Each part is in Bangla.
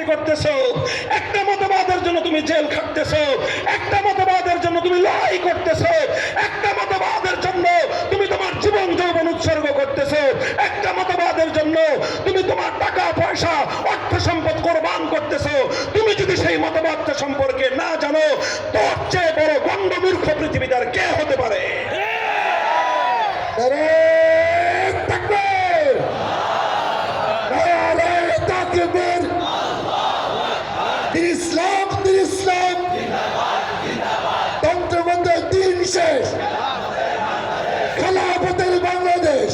চাকরি করতেছো, একটা মতবাদের জন্য তুমি জেল খাটতেছো, একটা মতবাদের জন্য তুমি লড়াই করতেছো, একটা মতবাদের জন্য তুমি তোমার জীবন যৌবন উৎসর্গ করতেছো, একটা মতবাদের জন্য তুমি তোমার টাকা পয়সা অর্থ সম্পদ কোরবান করতেছো। তুমি যদি সেই মতবাদটা সম্পর্কে না জানো, তোর চেয়ে বড় গণ্ডমূর্খ পৃথিবীতে আর কে হতে পারে? ইসলাম ইসলাম তন্ত্রমন্ত্রের দিন শেষ, খেলাফতের বাংলাদেশ।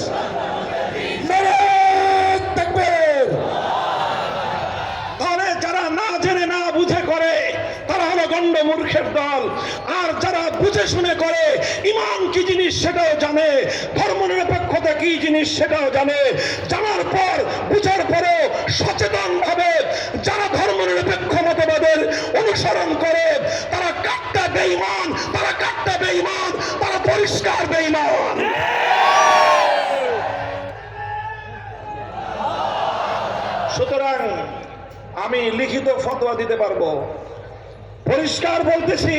তাহলে যারা না জেনে না বুঝে করে তারা হলো গণ্ডমূর্খের দল, আর যারা বুঝে শুনে করে, ঈমান কি জিনিস সেটাও জানে, ধর্মনিরপেক্ষতা কি জিনিস সেটাও জানে, জানার পর বুঝার পরেও সচেতন ভাবে যারা ধর্মনিরপেক্ষ মতবাদের অনুসরণ করে, তারা কাট্টা বেঈমান, তারা কাট্টা বেঈমান, তারা পরিষ্কার বেঈমান। সুতরাং আমি লিখিত ফতোয়া দিতে পারবো, পরিষ্কার বলতেছি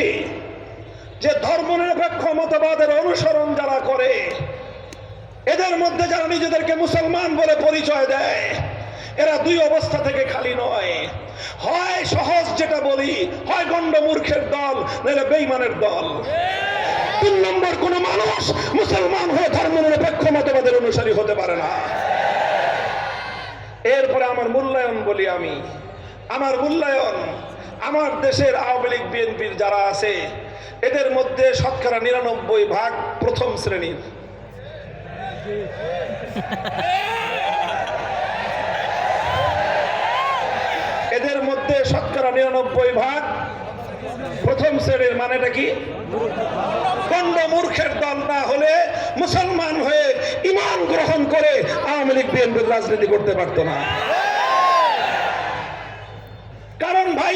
যে ধর্মনিরপেক্ষ মতবাদের অনুসরণ যারা করে, এদের মধ্যে যারা নিজেদেরকে মুসলমান বলে পরিচয় দেয়, এরা দুই অবস্থা থেকে খালি নয়। হয় সহজ যেটা বলি, হয় গণ্ডমূর্খের দল, নইলে বেঈমানের দল। 3 নম্বর কোন মানুষ মুসলমান হয়ে ধর্মনিরপেক্ষ মতবাদের অনুসারী হতে পারে না। এরপরে আমার মূল্যায়ন বলি, আমার মূল্যায়ন, আমার দেশের আওয়ামী লীগ বিএনপির যারা আছে, এদের মধ্যে শতকরা 99% প্রথম শ্রেণীর। এদের মধ্যে শতকরা 99% প্রথম শ্রেণীর। মানেটা কি? গণ্ডমূর্খের দল না হলে মুসলমান হয়ে ঈমান গ্রহণ করে আওয়ামী লীগ বিএনপির রাজনীতি করতে পারতো না। কারণ ভাই,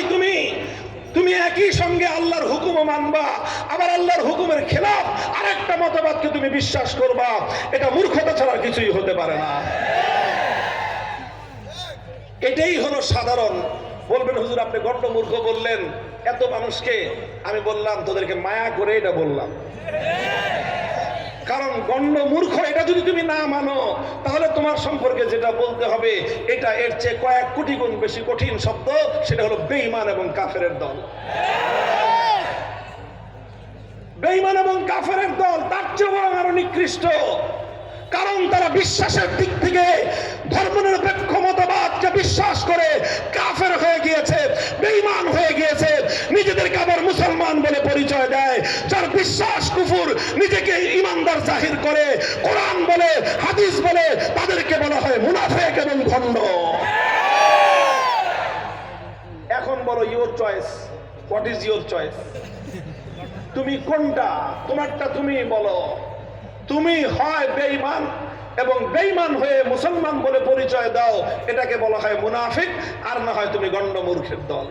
তুমি একই সঙ্গে আল্লাহর হুকুমও মানবা, আবার আল্লাহর হুকুমের খেলাফ আরেকটা মতবাদকে তুমি বিশ্বাস করবা, এটা মূর্খতা ছাড়া কিছুই হতে পারে না। এটাই হলো সাধারণ। বলবেন হুজুর আপনি গণ্ডমূর্খ বললেন এত মানুষকে, আমি বললাম তোদেরকে মায়া করে এটা বললাম। কারণ গণ্ডমূর্খ এটা যদি তুমি না মানো, তাহলে তোমার সম্পর্কে যেটা বলতে হবে এটা এর চেয়ে কয়েক কোটি গুণ বেশি কঠিন শব্দ, সেটা হলো বেঈমান এবং কাফেরের দল। বেঈমান এবং কাফেরের দল তার চেয়ে বরং আরো নিকৃষ্ট, কারণ তারা বিশ্বাসের দিক থেকে ধর্মনিরপেক্ষ মতবাদকে বিশ্বাস করে কাফের হয়ে গিয়েছে, বেঈমান হয়ে গিয়েছে, নিজেদেরকে আবার মুসলমান বলে পরিচয় দেয়। যার বিশ্বাস কুফর, নিজেকে ইমানদার জাহির করে, কোরআন বলে হাদিস বলে, তাদেরকে বলা হয় মুনাফিক এবং ভণ্ড। এখন বলো your choice, what is your choice? তুমি কোনটা? তোমারটা তুমি বলো। তুমি হয় বেঈমান এবং বেঈমান হয়ে মুসলমান বলে পরিচয় দাও, এটাকে বলা হয় মুনাফিক, আর না হয় তুমি গণ্ডমূর্খের দল।